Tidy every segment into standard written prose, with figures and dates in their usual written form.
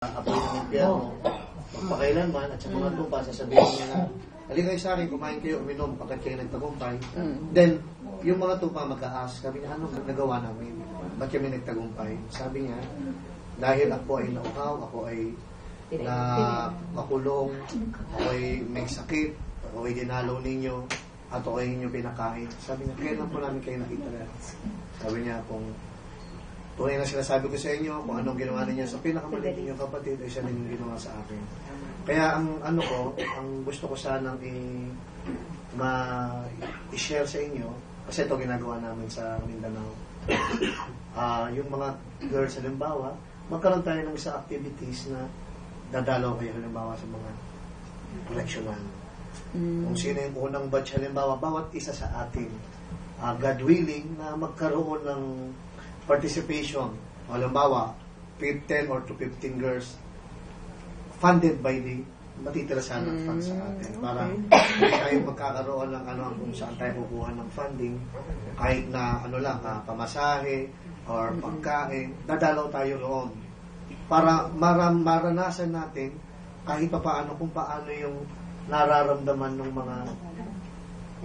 apoy ng impyerno, magpakailanman, at sa mga tupa, sasabihin niya na, halika kayo sa akin, kumain kayo, uminom, pagkat kayo nagtagumpay. Then, yung mga tupa magka-ask, sabi niya, ano nagawa namin? Ba't kami nagtagumpay? Sabi niya, dahil ako ay nauhaw, ako ay makulong, ako ay may sakit, ako ay dinalaw ninyo, at ako ay inyong pinakain. Sabi niya, kailan po namin kayo nakita na? Sabi niya, kung tunay na sinasabi ko sa inyo, kung anong ginawa ninyo sa pinakamaliit ninyong kapatid, ay siya din yung ginawa sa akin. Kaya ang gusto ko sanang i-share sa inyo, kasi ito ginagawa namin sa Mindanao. Yung mga girls, halimbawa, magkaroon tayo ng isang activities na dadalaw kayo halimbawa sa mga collectional. Kung sino yung unang batch halimbawa, bawat isa sa atin, God willing, na magkaroon ng participation. Halimbawa, 10 or to 15 girls funded by the matitira sana fund sa atin. Para hindi tayo magkakaroon ng kung saan tayo kukuha ng funding, kahit na pamasahe or pagkain, dadalaw tayo roon. Para maranasan natin kahit paano kung paano yung nararamdaman ng mga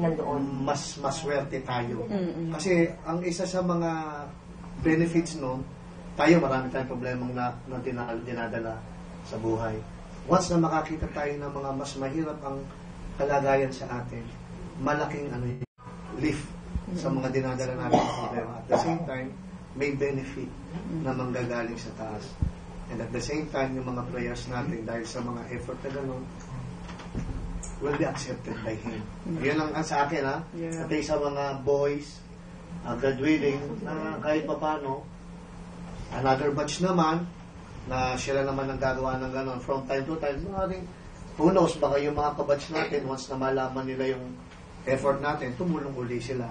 nandoon, mas maswerte tayo. Kasi ang isa sa mga benefits noon, tayo marami tayong problemang na dinadala sa buhay. Once na makakita tayo ng mga mas mahirap ang kalagayan sa atin, malaking lift sa mga dinadala natin sa problema. At the same time, may benefit na manggagaling sa taas. And at the same time, yung mga prayers natin dahil sa mga effort na gano'n, will be accepted by Him. Yun ang sa akin, ha? Yeah. At sa mga boys, graduating, na kahit pa paano, another batch naman, na sila naman ang gagawa ng gano'n from time to time, who knows, baka yung mga kabatch natin, once na malaman nila yung effort natin, tumulong uli sila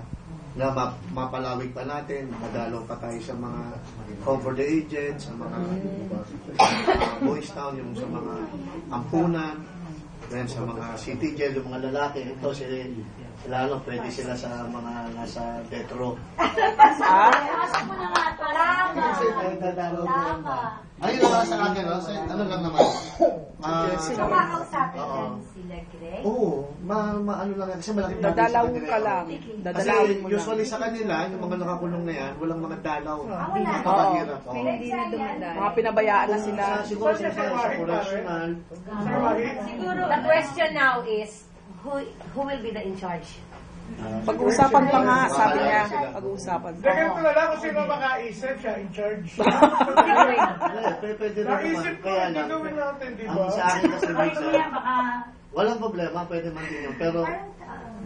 na mapalawig pa natin, madalaw pa tayo sa mga Home for the Aged, sa mga Boys Town, yung sa mga ampunan, then sa mga city jail, yung mga lalaki, ito sila pwede sila sa mga nasa death row. Pasok mo na nga ito. Tama. Ayun naman sa akin, ano lang naman. Kumakausapin lang sila, Greg? Oo, ano lang yan. Kasi malaking dadalawin ka lang. Kasi usually sa kanila, yung mga nakakulong na yan, walang mga dalaw. Wala. Kapahirap. Hindi na dumadaan. Mga pinabayaan na sila. Siguro sa correctional. Siguro, the question now is, who will be the in charge? Pag-uusapan pa nga, sabi niya. Pag-uusapan pa. Ganito na lang kung sino makaisip siya in charge. Pwede rin naman. Kaya lang. Ang sa akin kasi walang problema, pwede man din yun. Pero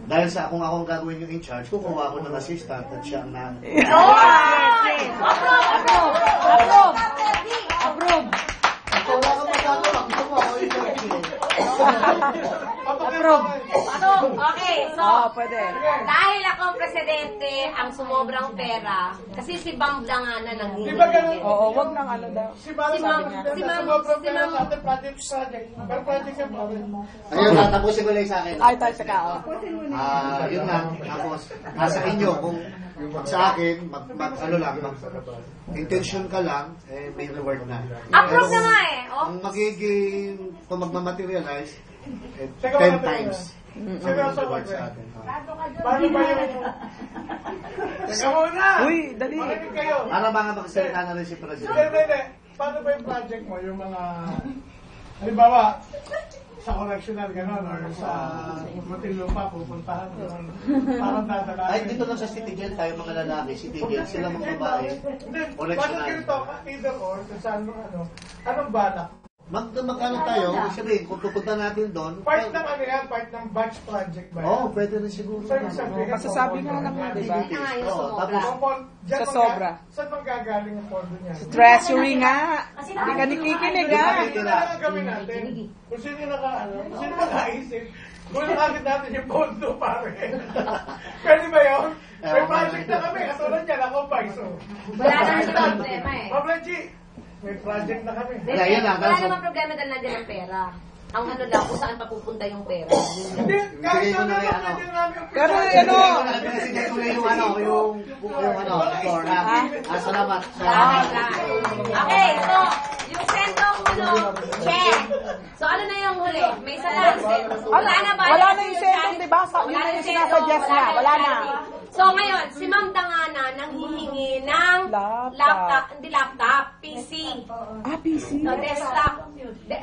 dahil sa kung akong gagawin yung in charge, kukuha ko ng assistant at siya na... Approve! Approve! Wala ka magagawa. Gusto mo ako in charge. Approve! Okay, so, pwede. dahil akong presidente, ang sumobrang pera, kasi si Bam Langana nang Di ba ganun? Oo, wag nang daw. Si Ma'am, project sa akin. Pero project yung problem. Ayun, tapusin ko lang sa akin. Ay, tayo sa kao. Yun nga, tapos, nasa inyo, kung sa akin, intention ka lang, may reward na. Approve na nga eh. Ang magiging, kung magmamaterialize, 10 times. Seryoso ba? Paano ba yung... Teka muna! Uy, dali. Makinig kayo. Para ba nga magsalita na rin si President? Hindi. Paano ba yung project mo? Yung mga... Halimbawa, sa correctional gano'n or sa Muntinlupa, pupuntahan gano'n. Parang dadala. Ay, dito lang sa City Jail tayo mga lalaki, City Jail, sila mga babae. Bakit ganito? Either or, kung saan mo anong balak? Magkano tayo, sabihin, kung pupunta natin doon, Part ng part ng batch project ba? Oo, pwede rin siguro. Masasabi nga naman, di ba? Sa sobra. Saan manggagaling ang pondo niya? Sa treasury nga. Hindi ka nakikinig, ha? Ito na lang ang gawin natin. Kung sino nakaisip, kung nakakit natin yung pondo, pare. Pwede ba yun? May project na kami, katulad niya, ako pa, so. Wala naman yung problema eh. Pablanchi, may project na kami. Wala naman problema dahil nandiyan ang pera. Ang lang, kung saan papupunta yung pera. Hindi, kahit na naman namin. Pero Binigay ko na yung floor na. Salamat. Okay, so, yung sendong ano, check. So, ano na yung huli? May isa lang. Wala na ba? Wala na yung incentive, di ba? Yun na yung sinasuggest niya. Wala na. So, ngayon, si Ma'am Dangana nang hihingi ng laptop, PC. PC. So, desktop.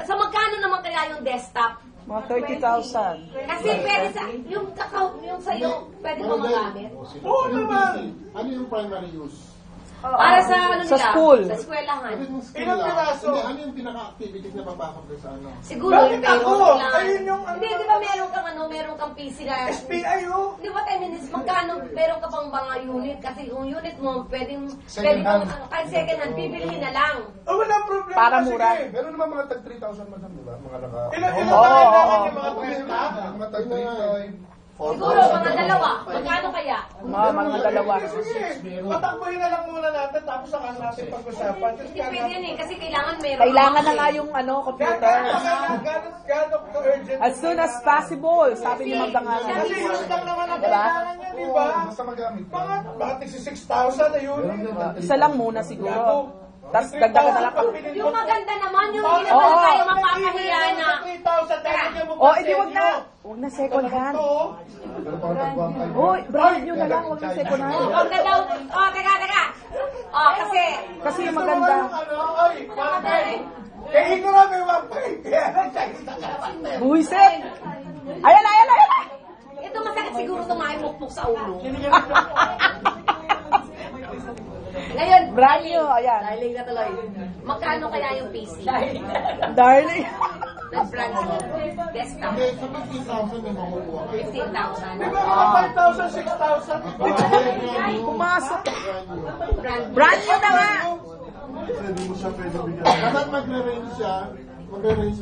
So, magkano naman kaya yung desktop? Mga 30,000. Kasi pwede sa, yung sa'yo, pwede mo magamit. Oo naman. Ano yung primary use? Para sa ano Sa nila? school. Sa eskwelahan. Yung skill Ilang lang. piraso? Hindi, ano yung pinaka-activities na papasok doon sa ano? Siguro Bakit yung payroll ako? lang. Ayun yung ano. Hindi, di ba meron kang PC na... SPI, oh. Di ba 10 minutes, magkano meron ka pang mga unit? Kasi yung unit mo, pwedeng Second hand. kahit second hand, bibilihin na lang. Oh, wala problema. Para Sige. mura. Meron naman mga tag 3,000 madam, di ba? Mga naka... Ilan Oo, kailangan oo. yung mga presta? Mga tag 3,000. Siguro, mga dalawa. Magkano kaya? Mga dalawa. Sige, patakbohin na lang muna natin tapos saka natin pag-usapan. Hindi pwede yun eh, kasi kailangan meron. Kailangan na nga yung computer. Gano'n urgent. As soon as possible, sabi ni Ma'am Dangana. Kasi yun lang naman ang Diba? kailangan niya, di ba? Basta magamit. Bakit nagsi 6,000 na yun? Isa lang muna siguro. Tapos dagdagan na lang pag... Yung maganda naman, yung hindi naman Oo. tayo mapapahiya na. 3,000 tayo niya mo Oh, hindi, wag na. Wag na second hand. Pero pang tagwang kayo. Uy, brand new na lang, wag na second hand. Huwag na daw. Oh, teka. Oh, kasi... Kasi yung maganda. Ay, kaya ito na may 1.5. Kaya nagkakita ka. Buisit! Ayan! Ito masakit siguro tumahimukpok sa ulo. Ngayon, Brand new, ayan. Darling na tuloy. Magkano kaya yung PC? Darling. Nag-brand new. Desktop. Hindi, sa 15,000 may makukuha kayo. 'Di 15,000. ba mga 5,000, 6,000? Pumasok. Brand new. Brand new na nga. Dapat magre-range siya. Magre-range